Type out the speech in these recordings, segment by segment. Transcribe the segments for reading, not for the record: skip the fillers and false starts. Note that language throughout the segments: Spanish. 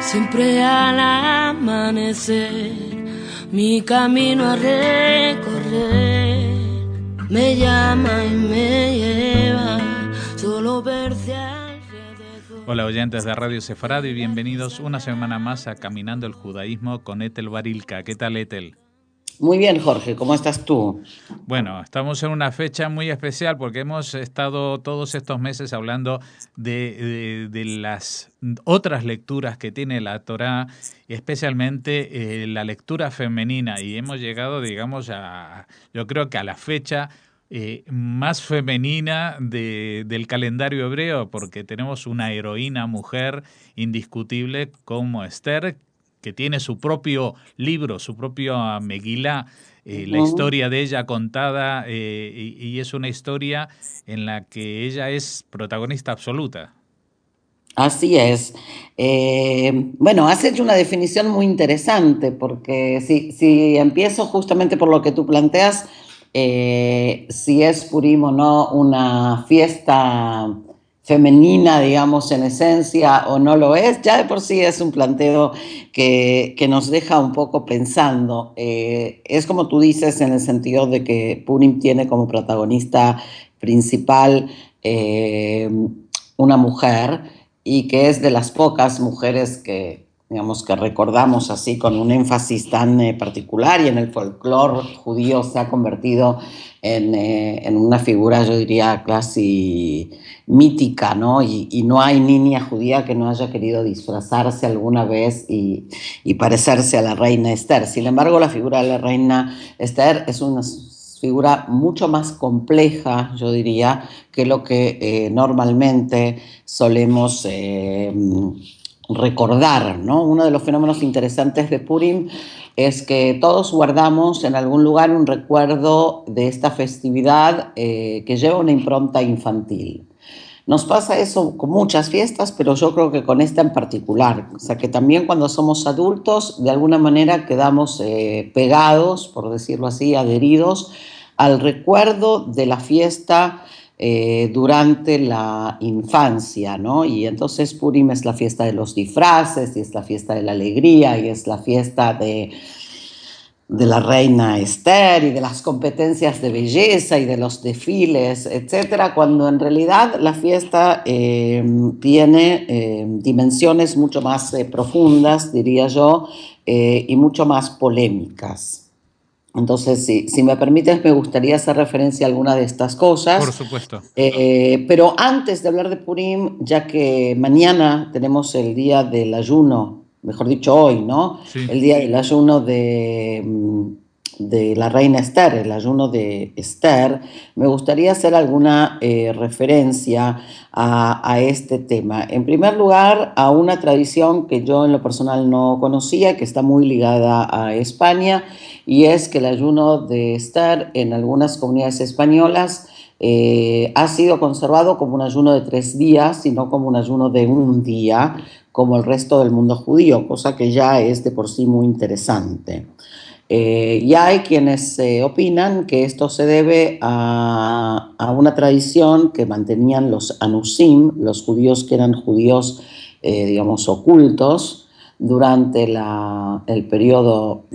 Siempre al amanecer, mi camino a recorrer me llama y me lleva, solo verte alrededor. Hola oyentes de Radio Sefarad y bienvenidos una semana más a Caminando el Judaísmo con Ethel Barilka. ¿Qué tal, Ethel? Muy bien, Jorge, ¿cómo estás tú? Bueno, estamos en una fecha muy especial porque hemos estado todos estos meses hablando de las otras lecturas que tiene la Torá, y especialmente la lectura femenina, y hemos llegado, digamos, yo creo que a la fecha más femenina del calendario hebreo, porque tenemos una heroína mujer indiscutible como Esther, que tiene su propio libro, su propia Megilá, la historia de ella contada, y es una historia en la que ella es protagonista absoluta. Así es. Bueno, has hecho una definición muy interesante, porque si empiezo justamente por lo que tú planteas, si es Purim o no una fiesta femenina, digamos, en esencia, o no lo es, ya de por sí es un planteo que nos deja un poco pensando. Es como tú dices, en el sentido de que Purim tiene como protagonista principal una mujer, y que es de las pocas mujeres que, digamos, que recordamos así con un énfasis tan particular, y en el folclore judío se ha convertido en una figura, yo diría, casi mítica, ¿no? Y no hay niña judía que no haya querido disfrazarse alguna vez y parecerse a la reina Esther. Sin embargo, la figura de la reina Esther es una figura mucho más compleja, yo diría, que lo que normalmente solemos recordar, ¿no? Uno de los fenómenos interesantes de Purim es que todos guardamos en algún lugar un recuerdo de esta festividad que lleva una impronta infantil. Nos pasa eso con muchas fiestas, pero yo creo que con esta en particular. O sea, que también cuando somos adultos, de alguna manera quedamos pegados, por decirlo así, adheridos al recuerdo de la fiesta durante la infancia, ¿no? Y entonces Purim es la fiesta de los disfraces, y es la fiesta de la alegría, y es la fiesta de la reina Esther, y de las competencias de belleza y de los desfiles, etcétera, cuando en realidad la fiesta tiene dimensiones mucho más profundas, diría yo, y mucho más polémicas. Entonces, si me permites, me gustaría hacer referencia a alguna de estas cosas. Por supuesto. Pero antes de hablar de Purim, ya que mañana tenemos el día del ayuno, mejor dicho hoy, ¿no? Sí. El día del ayuno de la reina Esther, el ayuno de Esther, me gustaría hacer alguna referencia a este tema. En primer lugar, a una tradición que yo en lo personal no conocía, que está muy ligada a España, y es que el ayuno de Esther en algunas comunidades españolas ha sido conservado como un ayuno de 3 días, y no como un ayuno de un día, como el resto del mundo judío, cosa que ya es de por sí muy interesante. Y hay quienes opinan que esto se debe a una tradición que mantenían los anusim, los judíos que eran judíos, digamos, ocultos, durante el periodo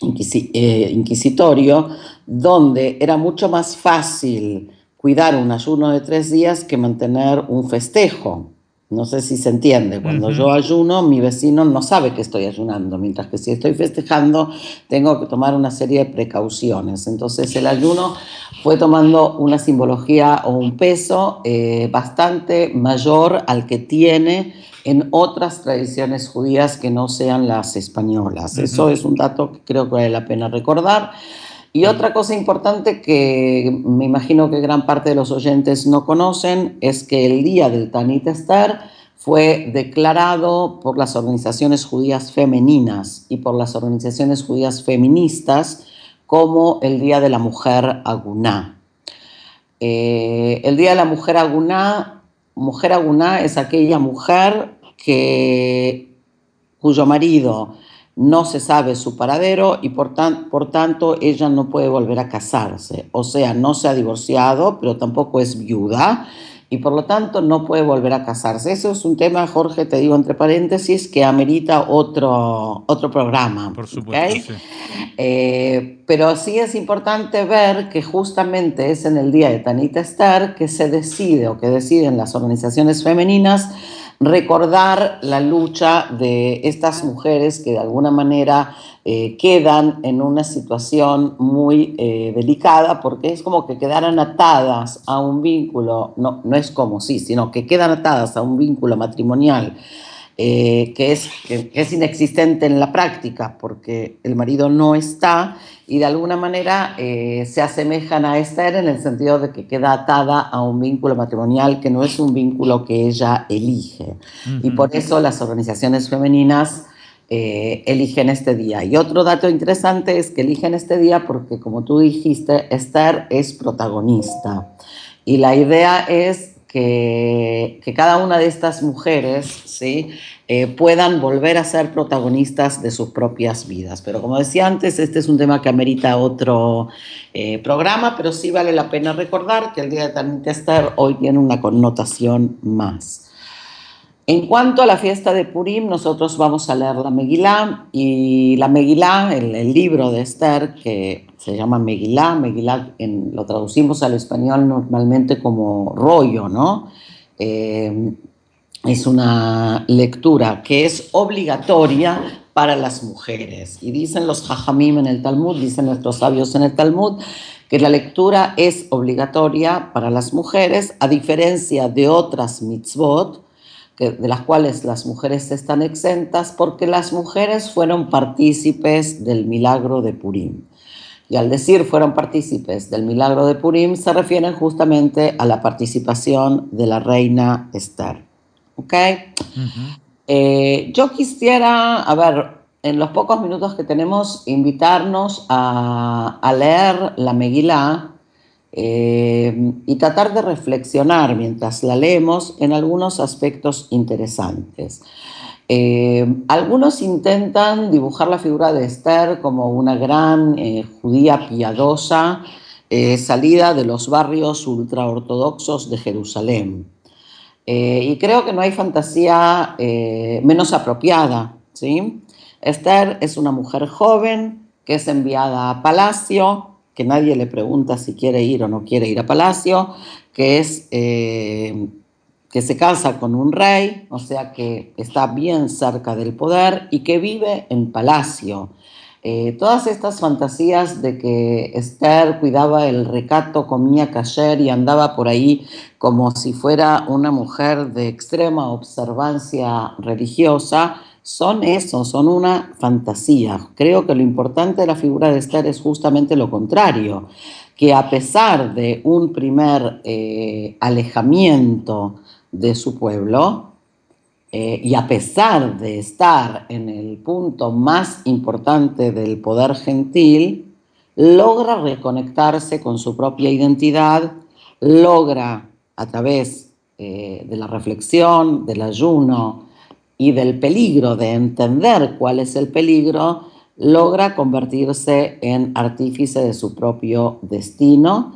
inquisitorio, donde era mucho más fácil cuidar un ayuno de 3 días que mantener un festejo. No sé si se entiende. Cuando yo ayuno, mi vecino no sabe que estoy ayunando, mientras que si estoy festejando, tengo que tomar una serie de precauciones. Entonces el ayuno fue tomando una simbología o un peso bastante mayor al que tiene en otras tradiciones judías que no sean las españolas. Eso es un dato que creo que vale la pena recordar. Y otra cosa importante que me imagino que gran parte de los oyentes no conocen es que el día del Tanit Esther fue declarado por las organizaciones judías femeninas y por las organizaciones judías feministas como el Día de la Mujer Aguná. El Día de la Mujer Aguná es aquella mujer cuyo marido no se sabe su paradero, y por tanto ella no puede volver a casarse. O sea, no se ha divorciado, pero tampoco es viuda, y por lo tanto no puede volver a casarse. Eso es un tema, Jorge, te digo entre paréntesis, que amerita otro programa. Por supuesto, ¿Okay? sí. Pero sí es importante ver que justamente es en el día de Tanit Esther que se decide, o que deciden las organizaciones femeninas, recordar la lucha de estas mujeres que de alguna manera quedan en una situación muy delicada, porque es como que quedaran atadas a un vínculo, no es como sí, sino que quedan atadas a un vínculo matrimonial que es inexistente en la práctica, porque el marido no está, y de alguna manera se asemejan a Esther en el sentido de que queda atada a un vínculo matrimonial que no es un vínculo que ella elige. Y por eso las organizaciones femeninas eligen este día. Y otro dato interesante es que eligen este día porque, como tú dijiste, Esther es protagonista. Y la idea es que cada una de estas mujeres, ¿sí? Puedan volver a ser protagonistas de sus propias vidas. Pero como decía antes, este es un tema que amerita otro programa, pero sí vale la pena recordar que el Día de Tanit Esther hoy tiene una connotación más. En cuanto a la fiesta de Purim, nosotros vamos a leer la Megilá, y la Megilá, el libro de Esther, que se llama Megilá, lo traducimos al español normalmente como rollo, ¿no? Es una lectura que es obligatoria para las mujeres. Y dicen los Jajamim en el Talmud, dicen nuestros sabios en el Talmud, que la lectura es obligatoria para las mujeres, a diferencia de otras mitzvot, de las cuales las mujeres están exentas, porque las mujeres fueron partícipes del milagro de Purim. Y al decir fueron partícipes del milagro de Purim, se refieren justamente a la participación de la reina Esther. ¿Ok? Yo quisiera, a ver, en los pocos minutos que tenemos, invitarnos a leer la Megilá, y tratar de reflexionar mientras la leemos en algunos aspectos interesantes. Algunos intentan dibujar la figura de Esther como una gran judía piadosa, salida de los barrios ultraortodoxos de Jerusalén. Y creo que no hay fantasía menos apropiada, ¿sí? Esther es una mujer joven que es enviada a palacio, que nadie le pregunta si quiere ir o no quiere ir a palacio, que se casa con un rey, o sea que está bien cerca del poder y que vive en palacio. Todas estas fantasías de que Esther cuidaba el recato, comía kasher y andaba por ahí como si fuera una mujer de extrema observancia religiosa, son eso, son una fantasía. Creo que lo importante de la figura de Esther es justamente lo contrario, que a pesar de un primer alejamiento de su pueblo, y a pesar de estar en el punto más importante del poder gentil, logra reconectarse con su propia identidad, logra a través de la reflexión, del ayuno y del peligro, de entender cuál es el peligro, logra convertirse en artífice de su propio destino,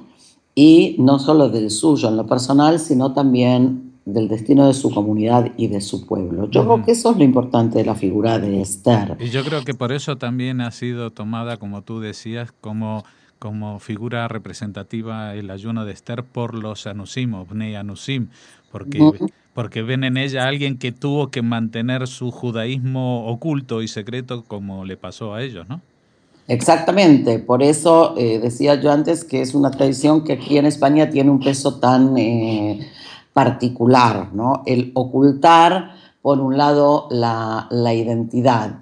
y no solo del suyo en lo personal, sino también del destino de su comunidad y de su pueblo. Yo creo que eso es lo importante de la figura de Esther. Y yo creo que por eso también ha sido tomada, como tú decías, como figura representativa el ayuno de Esther por los Anusim, o Bnei Anusim, porque ven en ella a alguien que tuvo que mantener su judaísmo oculto y secreto, como le pasó a ellos, ¿no? Exactamente, por eso decía yo antes que es una tradición que aquí en España tiene un peso tan particular, ¿no? El ocultar, por un lado, la identidad.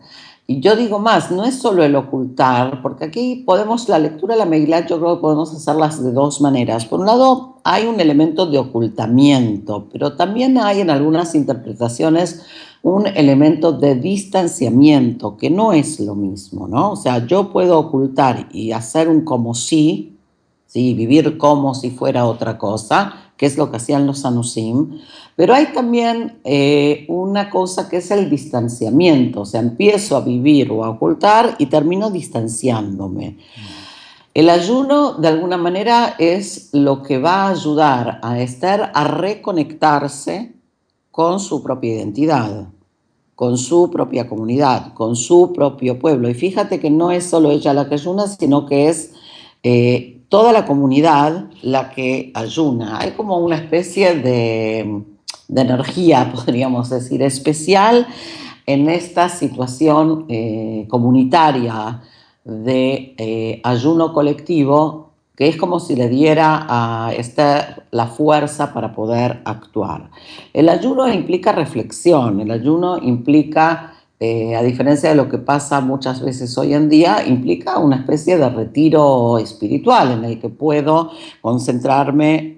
Y yo digo más, no es solo el ocultar, porque aquí la lectura de la Megilá, yo creo que podemos hacerlas de dos maneras. Por un lado, hay un elemento de ocultamiento, pero también hay en algunas interpretaciones un elemento de distanciamiento, que no es lo mismo, ¿no? O sea, yo puedo ocultar y hacer un como si, ¿sí? Vivir como si fuera otra cosa, que es lo que hacían los Anusim, pero hay también una cosa que es el distanciamiento, o sea, empiezo a vivir o a ocultar y termino distanciándome. El ayuno, de alguna manera, es lo que va a ayudar a Esther a reconectarse con su propia identidad, con su propia comunidad, con su propio pueblo. Y fíjate que no es solo ella la que ayuna, sino que es toda la comunidad la que ayuna. Hay como una especie de energía, podríamos decir, especial en esta situación comunitaria de ayuno colectivo, que es como si le diera a Esther la fuerza para poder actuar. El ayuno implica reflexión, el ayuno implica, a diferencia de lo que pasa muchas veces hoy en día, implica una especie de retiro espiritual en el que puedo concentrarme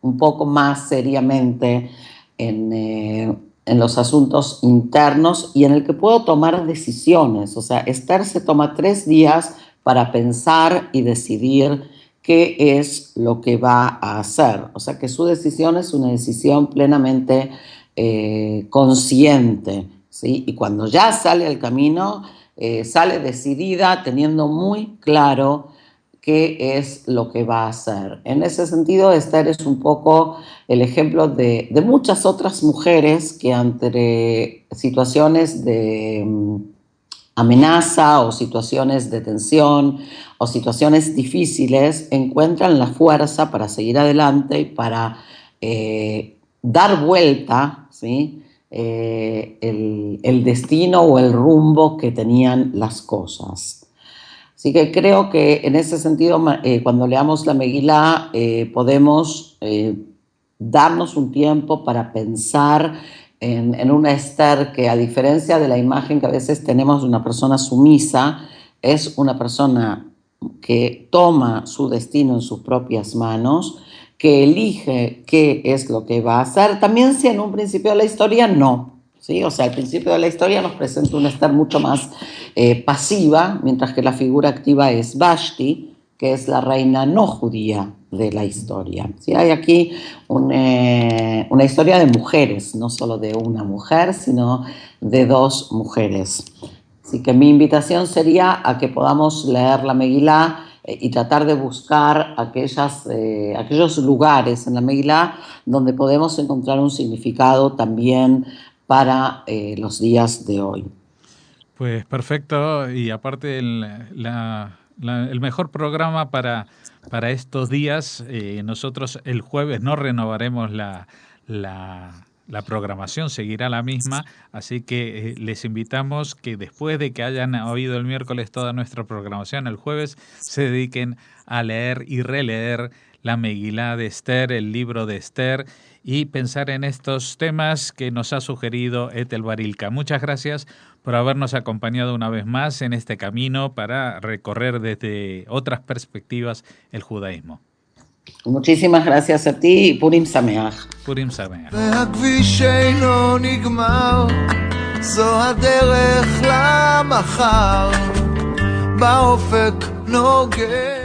un poco más seriamente en los asuntos internos y en el que puedo tomar decisiones. O sea, Esther se toma 3 días para pensar y decidir qué es lo que va a hacer. O sea, que su decisión es una decisión plenamente consciente, ¿sí? Y cuando ya sale al camino, sale decidida, teniendo muy claro qué es lo que va a hacer. En ese sentido, Esther es un poco el ejemplo de muchas otras mujeres que ante situaciones de amenaza o situaciones de tensión o situaciones difíciles encuentran la fuerza para seguir adelante y para dar vuelta, ¿sí? El destino o el rumbo que tenían las cosas. Así que creo que en ese sentido, cuando leamos la Megilá, podemos darnos un tiempo para pensar en una Esther que, a diferencia de la imagen que a veces tenemos de una persona sumisa, es una persona que toma su destino en sus propias manos, que elige qué es lo que va a hacer, también si en un principio de la historia no. ¿Sí? O sea, al principio de la historia nos presenta una Esther mucho más pasiva, mientras que la figura activa es Vashti, que es la reina no judía de la historia. ¿Sí? Hay aquí una historia de mujeres, no solo de una mujer, sino de 2 mujeres. Así que mi invitación sería a que podamos leer la Megilá y tratar de buscar aquellos lugares en la Megilá donde podemos encontrar un significado también para los días de hoy. Pues perfecto, y aparte el mejor programa para estos días, nosotros el jueves no renovaremos la programación, seguirá la misma, así que les invitamos que después de que hayan oído el miércoles toda nuestra programación, el jueves se dediquen a leer y releer la Megilá de Esther, el libro de Esther, y pensar en estos temas que nos ha sugerido Ethel Barilka. Muchas gracias por habernos acompañado una vez más en este camino para recorrer desde otras perspectivas el judaísmo. Muchísimas gracias a ti y Purim Sameach. Purim Sameach. והכביש אינו נגמר, זו הדרך למחר, באופק נוגע